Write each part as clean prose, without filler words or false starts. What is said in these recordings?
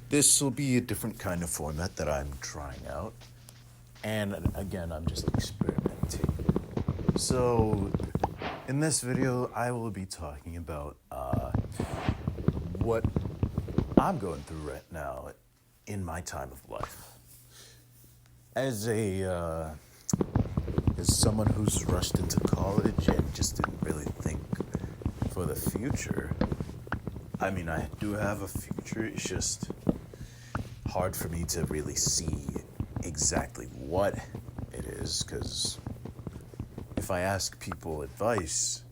This will be a different kind of format that I'm trying out. And again, I'm just experimenting. So, in this video, I will be talking about what I'm going through right now in my time of life. As as someone who's rushed into college and just didn't really think for the future. I mean, I do have a future. It's just hard for me to really see exactly what it is, because if I ask people advice,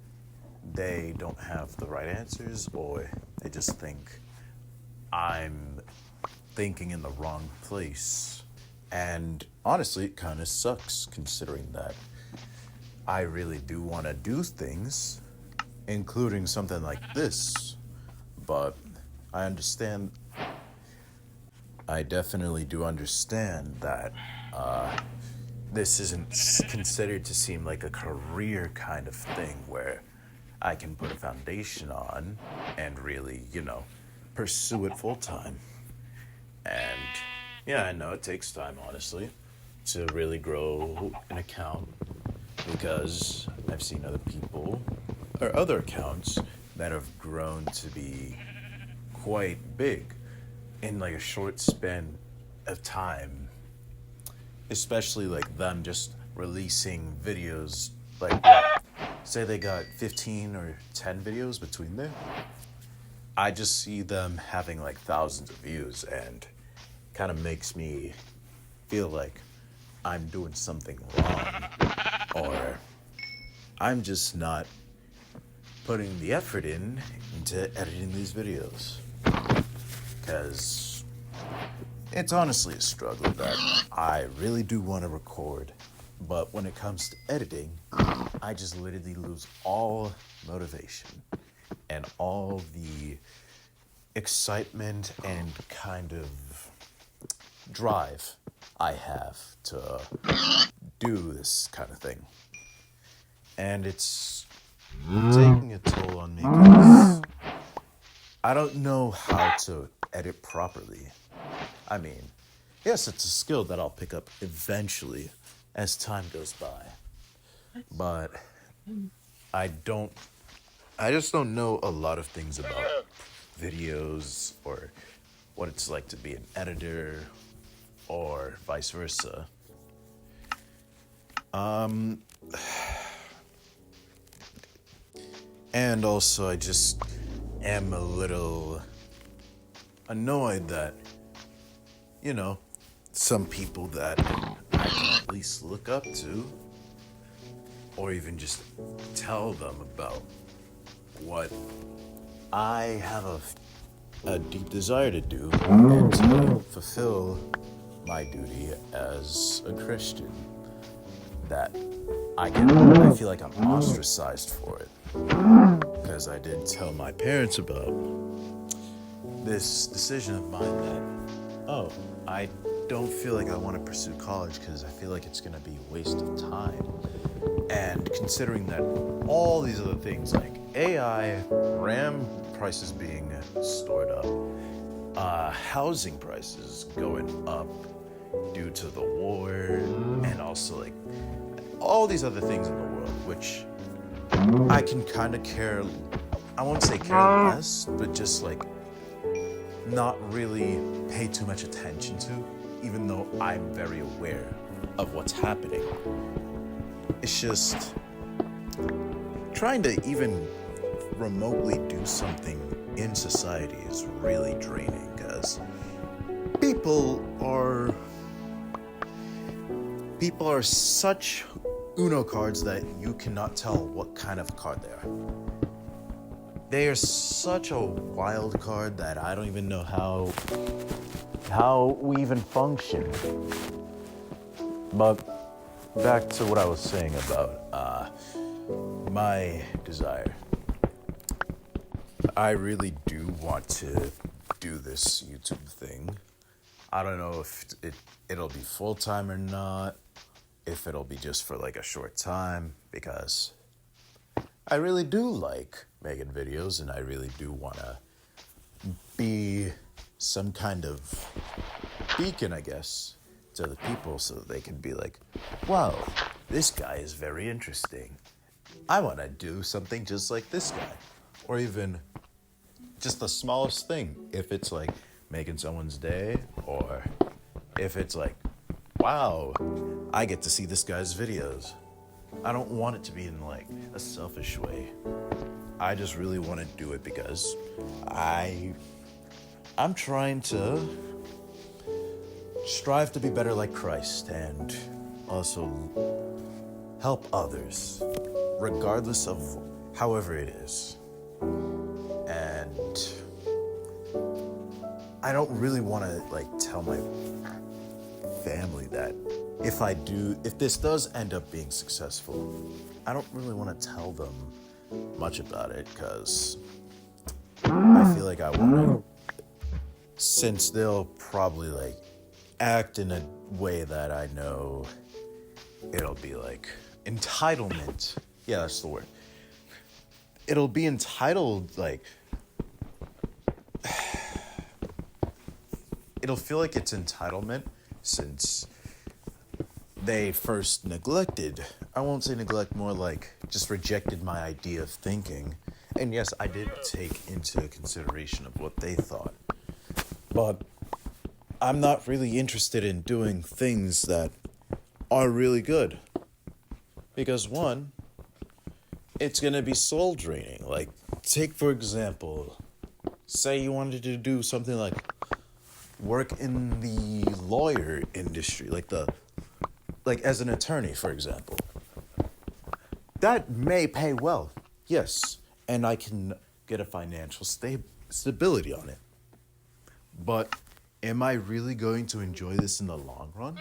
they don't have the right answers, or they just think I'm thinking in the wrong place. And honestly, it kind of sucks considering that I really do want to do things, including something like this. But I understand, I definitely do understand that this isn't considered to seem like a career kind of thing where I can put a foundation on and really, pursue it full time. And yeah, I know it takes time, honestly, to really grow an account, because I've seen other people or other accounts that have grown to be quite big in like a short span of time, especially like them just releasing videos like what? Say they got 15 or 10 videos between them. I just see them having like thousands of views, and kind of makes me feel like I'm doing something wrong, or I'm just not putting the effort into editing these videos, because it's honestly a struggle that I really do want to record, but when it comes to editing, I just literally lose all motivation and all the excitement and kind of drive I have to do this kind of thing. And it's taking a toll on me because I don't know how to edit properly. I mean, yes, it's a skill that I'll pick up eventually as time goes by. But I don't, I just don't know a lot of things about videos or what it's like to be an editor or vice versa. And also, I just am a little annoyed that, some people that I can at least look up to, or even just tell them about what I have a deep desire to do and to fulfill my duty as a Christian, that I feel like I'm ostracized for it, because I did tell my parents about this decision of mine that, oh, I don't feel like I want to pursue college because I feel like it's going to be a waste of time. And considering that all these other things like AI, RAM prices being stored up, housing prices going up due to the war, and also like all these other things in the world, which I can kind of care, I won't say care less, but just like not really pay too much attention to, even though I'm very aware of what's happening. It's just trying to even remotely do something in society is really draining, because people are such Uno cards that you cannot tell what kind of card they are. They are such a wild card that I don't even know how we even function. But back to what I was saying about my desire. I really do want to do this YouTube thing. I don't know if it'll be full-time or not, if it'll be just for like a short time, because I really do like making videos and I really do want to be some kind of beacon, I guess, to the people so that they can be like, wow, this guy is very interesting. I want to do something just like this guy. Or even just the smallest thing. If it's like making someone's day, or if it's like, wow, I get to see this guy's videos. I don't want it to be in like a selfish way. I just really want to do it because I'm trying to strive to be better like Christ and also help others, regardless of however it is. And I don't really want to like tell my family that if this does end up being successful, I don't really want to tell them much about it because I feel like I want to, since they'll probably like act in a way that I know it'll be like entitlement. Yeah, that's the word. It'll be entitled, like, it'll feel like it's entitlement since they first neglected. I won't say neglect, more like just rejected my idea of thinking. And yes, I did take into consideration of what they thought. But I'm not really interested in doing things that are really good. Because one, it's going to be soul draining. Like, take for example, say you wanted to do something like work in the lawyer industry, like as an attorney, for example. That may pay well, yes, and I can get a financial stability on it. But am I really going to enjoy this in the long run?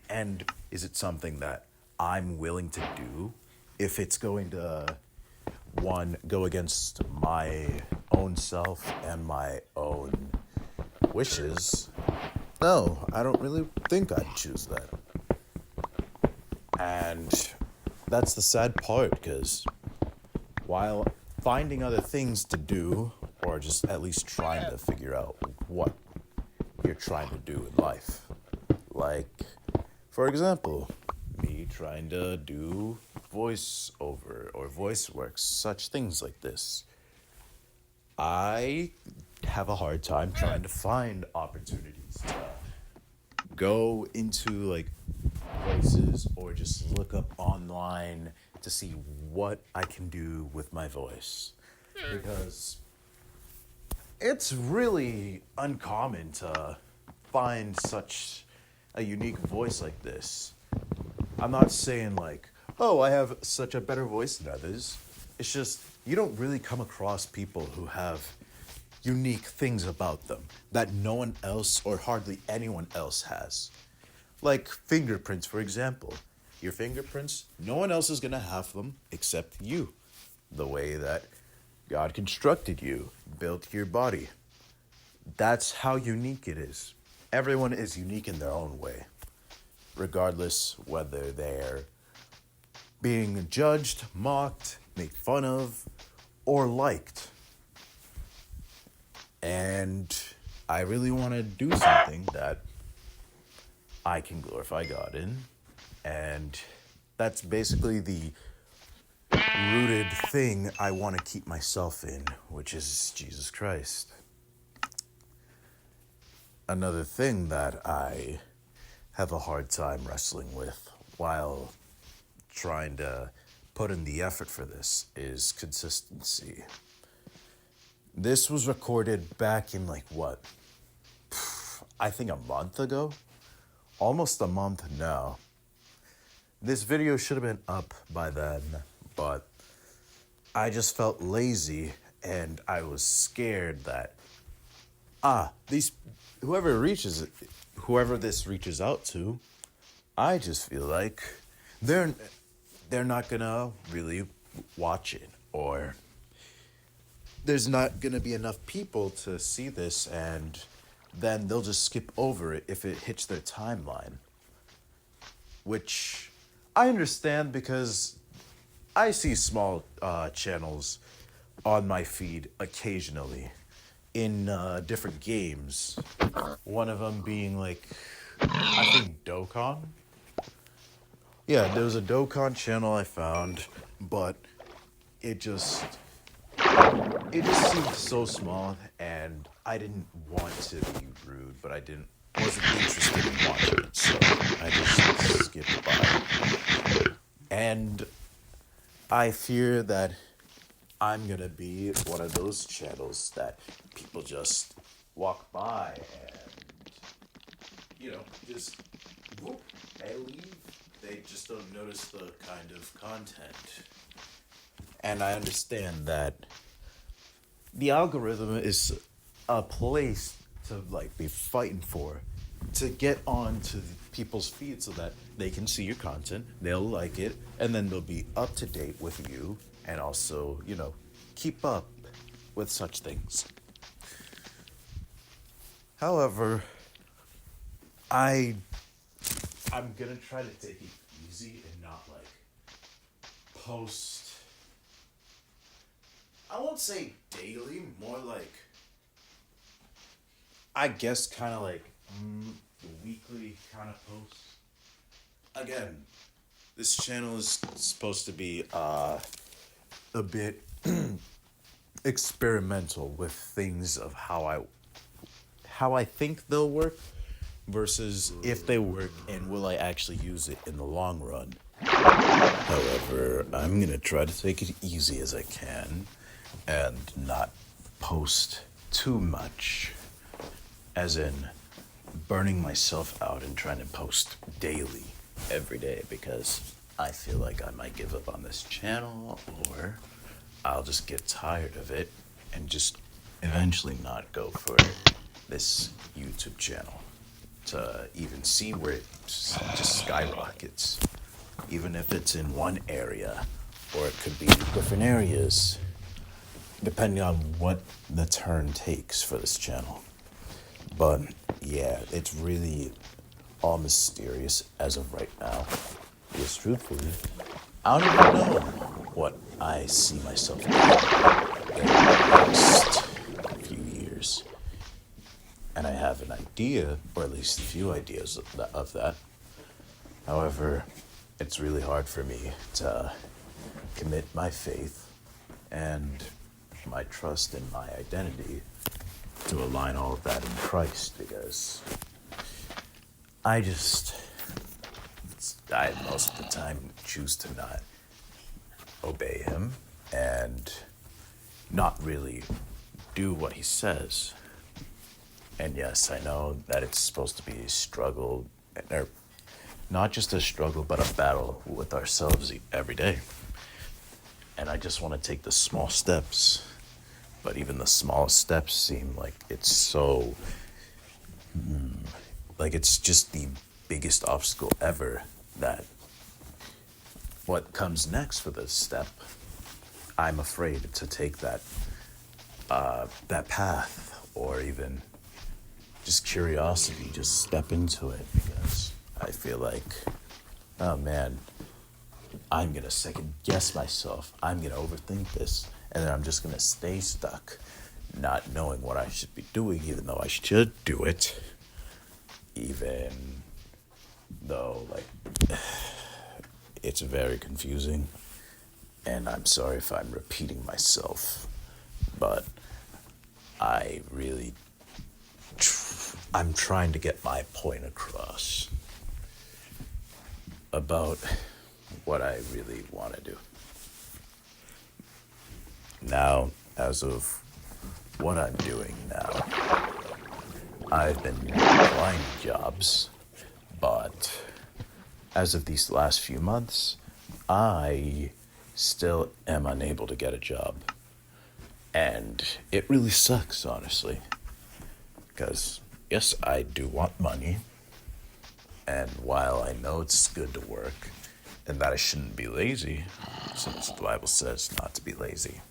And is it something that I'm willing to do if it's going to, one, go against my own self and my own wishes? No, I don't really think I'd choose that. And that's the sad part, because while finding other things to do, or just at least trying to figure out what you're trying to do in life, like, for example, me trying to do voiceover or voice work, such things like this, I have a hard time trying to find opportunities to go into like voices or just look up online to see what I can do with my voice, because it's really uncommon to find such a unique voice like this. I'm not saying like, oh, I have such a better voice than others. It's just you don't really come across people who have unique things about them that no one else or hardly anyone else has. Like fingerprints, for example. Your fingerprints, no one else is going to have them except you. The way that God constructed you, built your body. That's how unique it is. Everyone is unique in their own way, regardless whether they're being judged, mocked, made fun of, or liked. And I really want to do something that I can glorify God in. And that's basically the rooted thing I want to keep myself in, which is Jesus Christ. Another thing that I have a hard time wrestling with while trying to put in the effort for this is consistency. This was recorded back in like what? I think a month ago? Almost a month now. This video should have been up by then, but I just felt lazy and I was scared that whoever this reaches out to, I just feel like they're not gonna really watch it, or there's not gonna be enough people to see this, and then they'll just skip over it if it hits their timeline. Which I understand, because I see small channels on my feed occasionally, in different games. One of them being like, I think Dokkan. Yeah, there was a Dokkan channel I found, but it just it just seemed so small, and I didn't want to be rude, but I didn't wasn't interested in watching it, so I just skipped by. And I fear that I'm gonna be one of those channels that people just walk by and just whoop, they leave. They just don't notice the kind of content. And I understand that the algorithm is a place to like be fighting for, to get onto people's feed so that they can see your content, they'll like it, and then they'll be up to date with you, and also keep up with such things. However, I I'm gonna try to take it easy and not like post. I won't say daily, more like I guess kind of like weekly kind of posts. Again, this channel is supposed to be a bit experimental with things of how I think they'll work versus if they work and will I actually use it in the long run. However, I'm gonna try to take it easy as I can and not post too much, as in burning myself out and trying to post daily every day, because I feel like I might give up on this channel, or I'll just get tired of it and just eventually not go for this YouTube channel to even see where it just skyrockets, even if it's in one area, or it could be different areas, depending on what the turn takes for this channel. But yeah, it's really all mysterious as of right now. Because truthfully, I don't even know what I see myself doing in the next few years. And I have an idea, or at least a few ideas of that. However, it's really hard for me to commit my faith and my trust in my identity to align all of that in Christ, because I most of the time choose to not obey him and not really do what he says. And yes, I know that it's supposed to be a struggle, or not just a struggle, but a battle with ourselves every day. And I just want to take the small steps. But even the smallest steps seem like it's so, like it's just the biggest obstacle ever, that what comes next for this step, I'm afraid to take that path, or even just curiosity, just step into it, because I feel like, oh man, I'm gonna second guess myself. I'm gonna overthink this, and then I'm just gonna stay stuck, not knowing what I should be doing, even though I should do it. Even though, like, it's very confusing, and I'm sorry if I'm repeating myself, but I really, I'm trying to get my point across about what I really want to do. Now, as of what I'm doing now, I've been applying jobs, but as of these last few months, I still am unable to get a job. And it really sucks, honestly, because yes, I do want money, and while I know it's good to work and that I shouldn't be lazy, since the Bible says not to be lazy,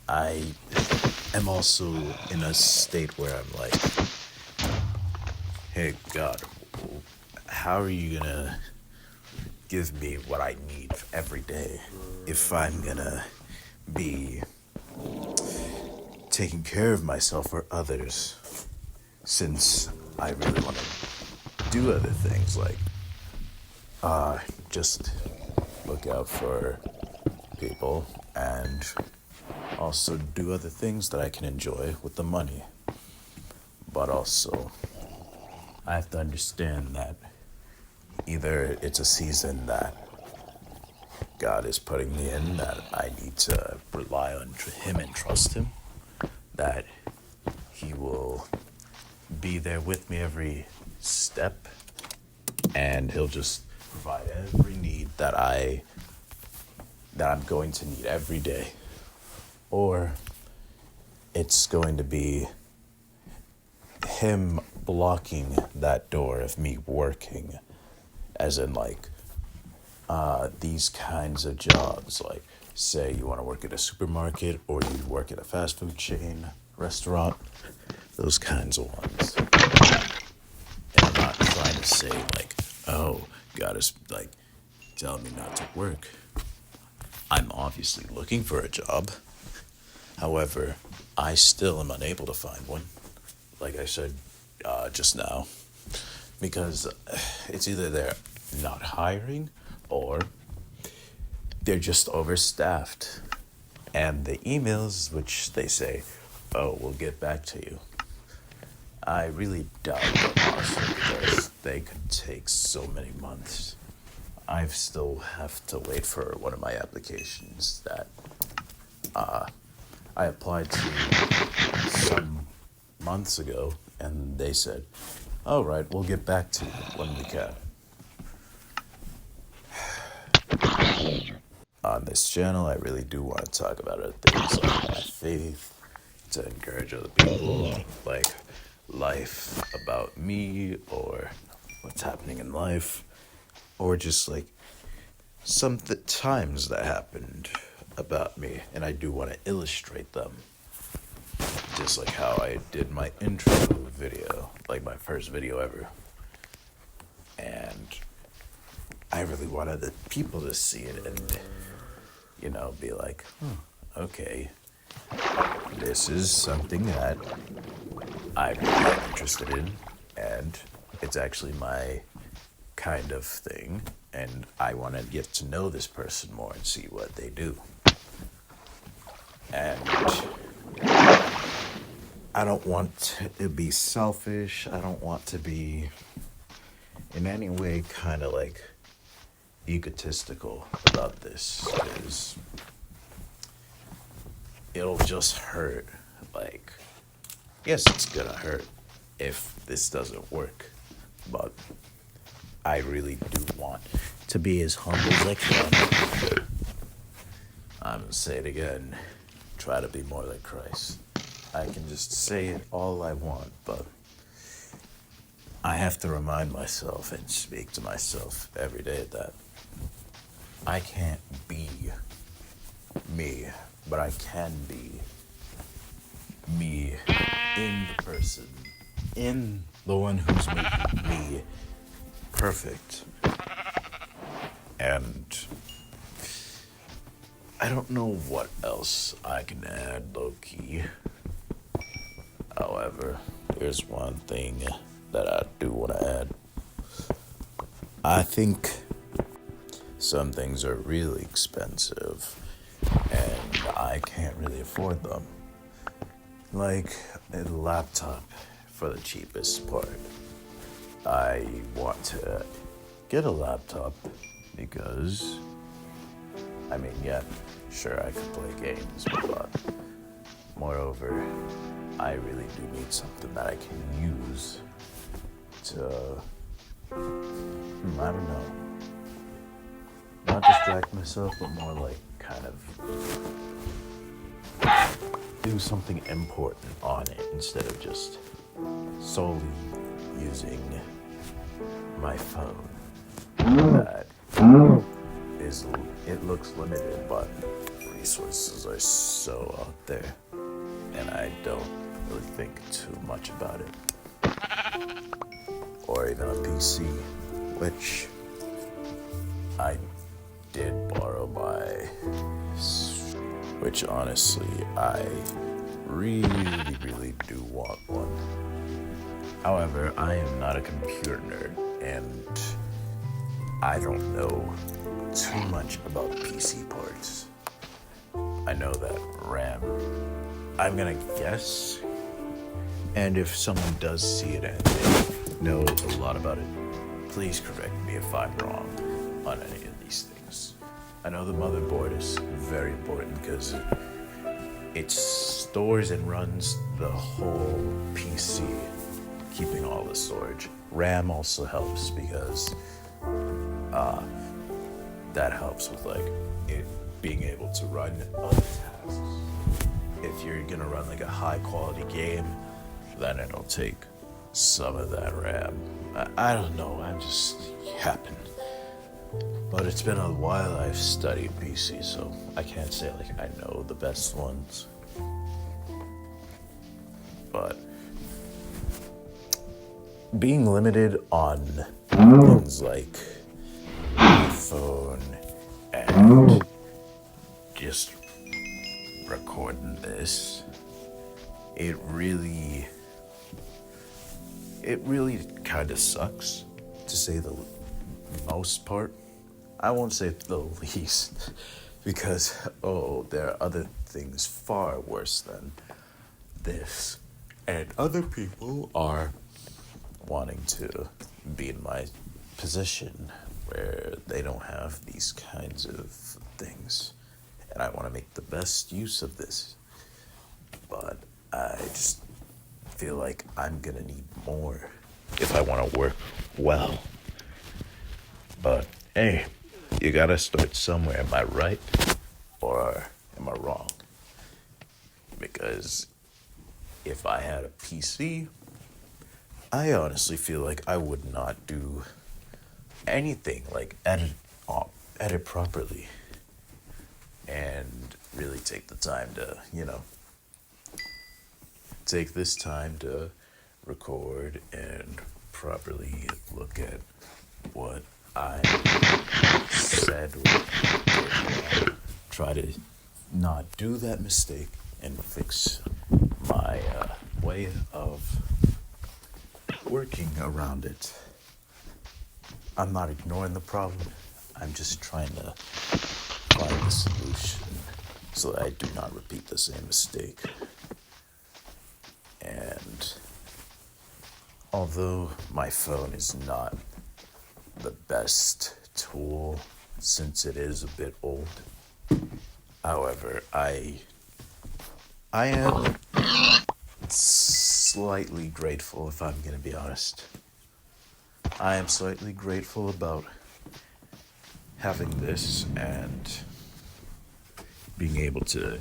I am also in a state where I'm like, hey, God, how are you gonna give me what I need every day if I'm gonna be taking care of myself or others, since I really want to do other things like just look out for people and also do other things that I can enjoy with the money. But also, I have to understand that either it's a season that God is putting me in, that I need to rely on Him and trust Him, that He will be there with me every step, and He'll just provide every need that I'm going to need every day. Or it's going to be Him blocking that door of me working, as in like these kinds of jobs, like say you want to work at a supermarket or you work at a fast food chain, restaurant, those kinds of ones. And I'm not trying to say like, oh, God is like telling me not to work. I'm obviously looking for a job. However, I still am unable to find one, like I said just now, because it's either they're not hiring or they're just overstaffed. And the emails, which they say, oh, we'll get back to you, I really doubt that, honestly, because they could take so many months. I still have to wait for one of my applications that I applied to some months ago, and they said, all right, we'll get back to you when we can. On this channel, I really do want to talk about other things like my faith, to encourage other people, like life about me or what's happening in life, or just like some times that happened about me, and I do want to illustrate them, just like how I did my intro video, like my first video ever. And I really wanted the people to see it and, you know, be like, okay, this is something that I'm really interested in, and it's actually my kind of thing, and I want to get to know this person more and see what they do. And I don't want to be selfish. I don't want to be in any way kind of like egotistical about this, because it'll just hurt. Like, yes, it's gonna hurt if this doesn't work, but I really do want to be as humble as I can. I'm gonna say it again, try to be more like Christ. I can just say it all I want, but I have to remind myself and speak to myself every day that I can't be me, but I can be me in the person, in the one who's making me perfect. And I don't know what else I can add, low-key. However, there's one thing that I do want to add. I think some things are really expensive, and I can't really afford them. Like a laptop for the cheapest part. I want to get a laptop because, I mean, yeah, sure, I could play games, but moreover, I really do need something that I can use to, I don't know, not distract myself, but more like kind of do something important on it instead of just solely using my phone. That is, it looks limited, but resources are so out there, and I don't really think too much about it. Or even a PC, which I did borrow which honestly I really do want one. However, I am not a computer nerd, and I don't know too much about PC parts. I know that RAM. I'm gonna guess, and if someone does see it and they know a lot about it, please correct me if I'm wrong on any of these things. I know the motherboard is very important because it stores and runs the whole PC, keeping all the storage. RAM also helps because that helps with like it being able to run other tasks. If you're gonna run like a high quality game, then it'll take some of that RAM. I don't know, I'm just yapping. But it's been a while I've studied PC, so I can't say like I know the best ones. But being limited on things like my phone and just recording this, it really kind of sucks, to say the most part. I won't say the least, because there are other things far worse than this, and other people are wanting to be in my position where they don't have these kinds of things, and I want to make the best use of this, but I just feel like I'm gonna need more if I want to work well. But hey, you gotta start somewhere. Am I right or am I wrong? Because if I had a PC, I honestly feel like I would not do anything like edit properly and really take the time to, take this time to record and properly look at what I said. Try to not do that mistake and fix my way of working around it. I'm not ignoring the problem. I'm just trying to find a solution so that I do not repeat the same mistake. And although my phone is not the best tool since it is a bit old, however, I am slightly grateful, if I'm going to be honest. I am slightly grateful about having this and being able to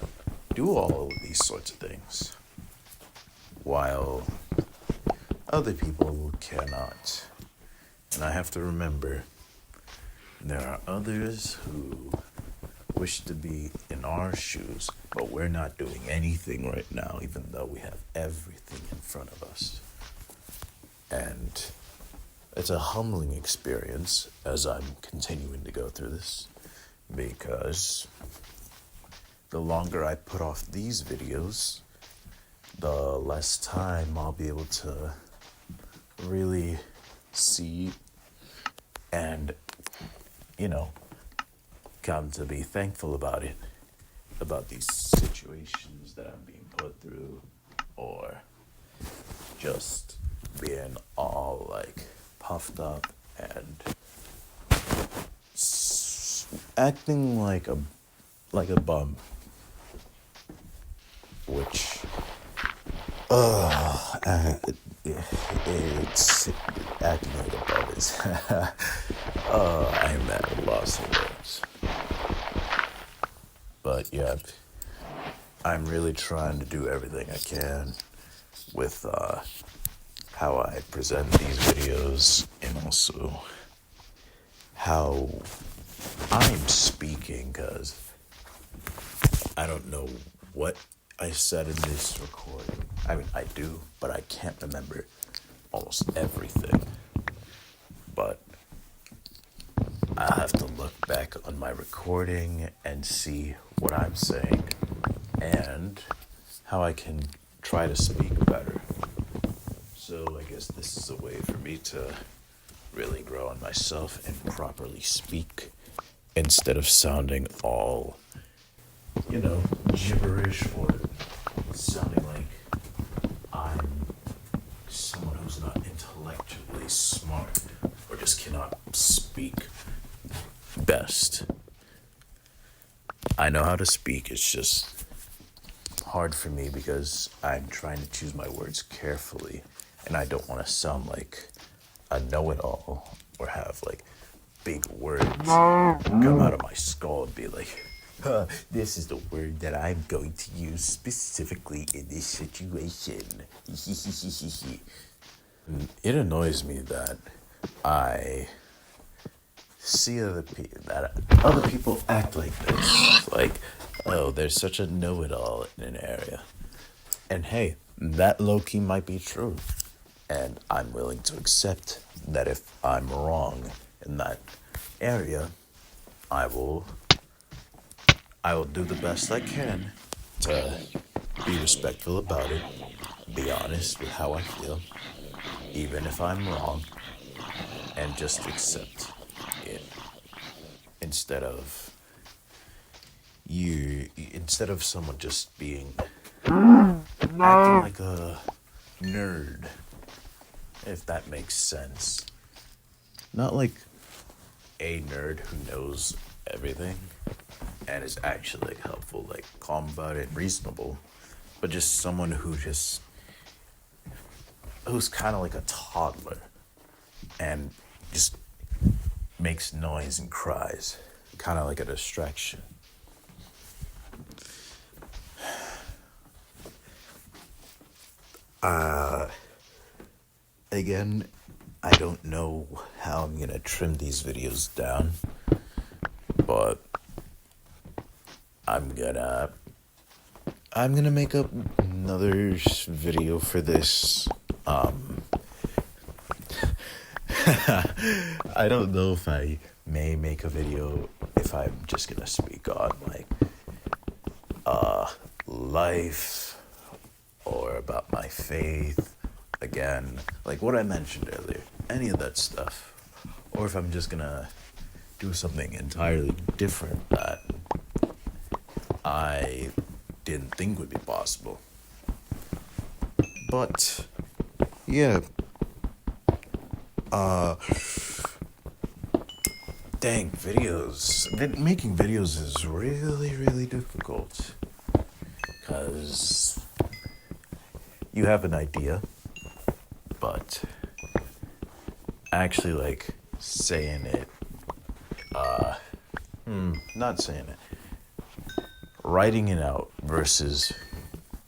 do all of these sorts of things, while other people cannot. And I have to remember, there are others who wish to be in our shoes, but we're not doing anything right now, even though we have everything in front of us. And it's a humbling experience as I'm continuing to go through this, because the longer I put off these videos, the less time I'll be able to really see and, come to be thankful about it, about these situations that I'm being put through, or just being all like puffed up and acting like a bum, which it's acting like a bum is I'm at a loss of words. But yeah, I'm really trying to do everything I can with how I present these videos, and also how I'm speaking, because I don't know what I said in this recording. I mean, I do, but I can't remember almost everything. But I'll have to look back on my recording and see what I'm saying and how I can try to speak better. So I guess this is a way for me to really grow on myself and properly speak instead of sounding all, gibberish or sounding like I'm someone who's not intellectually smart or just cannot speak best. I know how to speak, it's just hard for me because I'm trying to choose my words carefully and I don't want to sound like a know-it-all or have like big words come out of my skull and be like, this is the word that I'm going to use specifically in this situation. It annoys me that I see that other people act like this. Like, oh, there's such a know-it-all in an area. And hey, that low-key might be true. And I'm willing to accept that if I'm wrong in that area, I will do the best I can to be respectful about it, be honest with how I feel, even if I'm wrong, and just accept it instead of someone just being acting like a nerd, if that makes sense. Not like a nerd who knows everything and is actually like helpful, like calm about it, reasonable, but just someone who's kind of like a toddler and just makes noise and cries, kind of like a distraction. Again, I don't know how I'm gonna trim these videos down, but I'm gonna make up another video for this. I don't know if I may make a video if I'm just gonna speak on like life or about my faith again, like what I mentioned earlier, any of that stuff, or if I'm just gonna do something entirely different that I didn't think would be possible. But yeah, making videos is really, really difficult because you have an idea, but actually like saying it, not saying it, writing it out versus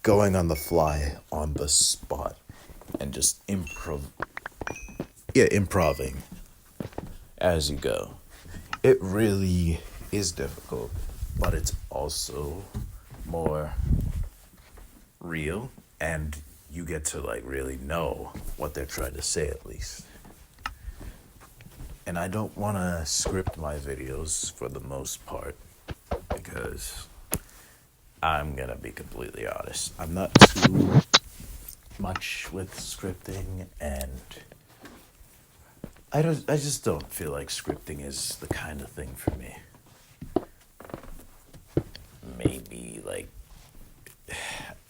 going on the fly on the spot and just improving as you go. It really is difficult, but it's also more real and you get to like really know what they're trying to say at least. And I don't want to script my videos for the most part because I'm gonna be completely honest, I'm not too much with scripting, and I just don't feel like scripting is the kind of thing for me. Maybe like,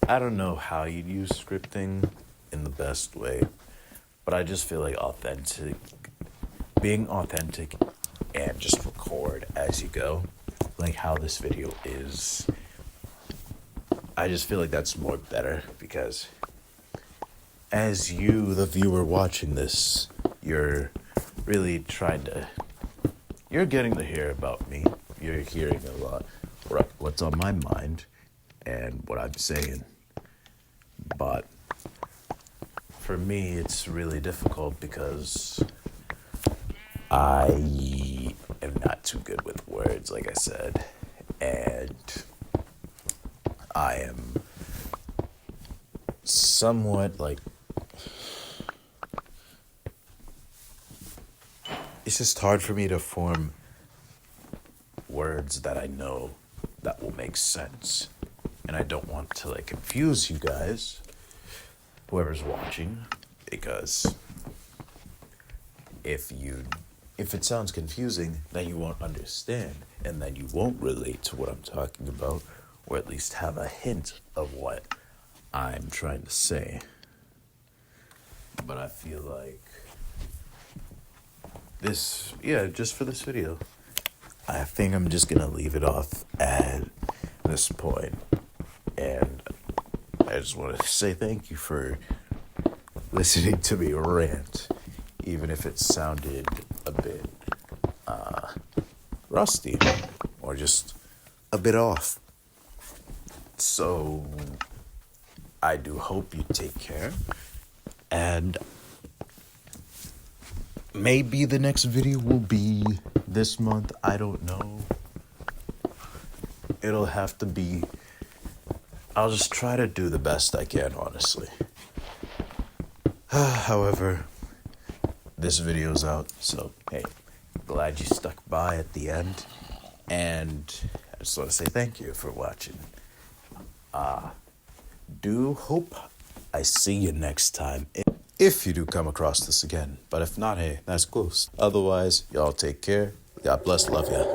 I don't know how you'd use scripting in the best way, but I just feel like being authentic and just record as you go, like how this video is. I just feel like that's more better because as you, the viewer watching this, you're really you're getting to hear about me. You're hearing a lot what's on my mind and what I'm saying. But for me, it's really difficult because I am not too good with words, like I said, and I am somewhat like, it's just hard for me to form words that I know that will make sense And I don't want to like confuse you guys, whoever's watching, because if it sounds confusing, then you won't understand, and then you won't relate to what I'm talking about, or at least have a hint of what I'm trying to say. But I feel like just for this video, I think I'm just gonna leave it off at this point. And I just want to say thank you for listening to me rant, even if it sounded a bit rusty or just a bit off. So I do hope you take care, and maybe the next video will be this month. I don't know. It'll have to be. I'll just try to do the best I can, honestly. However, this video's out, so hey, glad you stuck by at the end, and I just want to say thank you for watching. Do hope I see you next time, if you do come across this again. But if not, hey, that's close. Otherwise, y'all take care. God bless, love ya.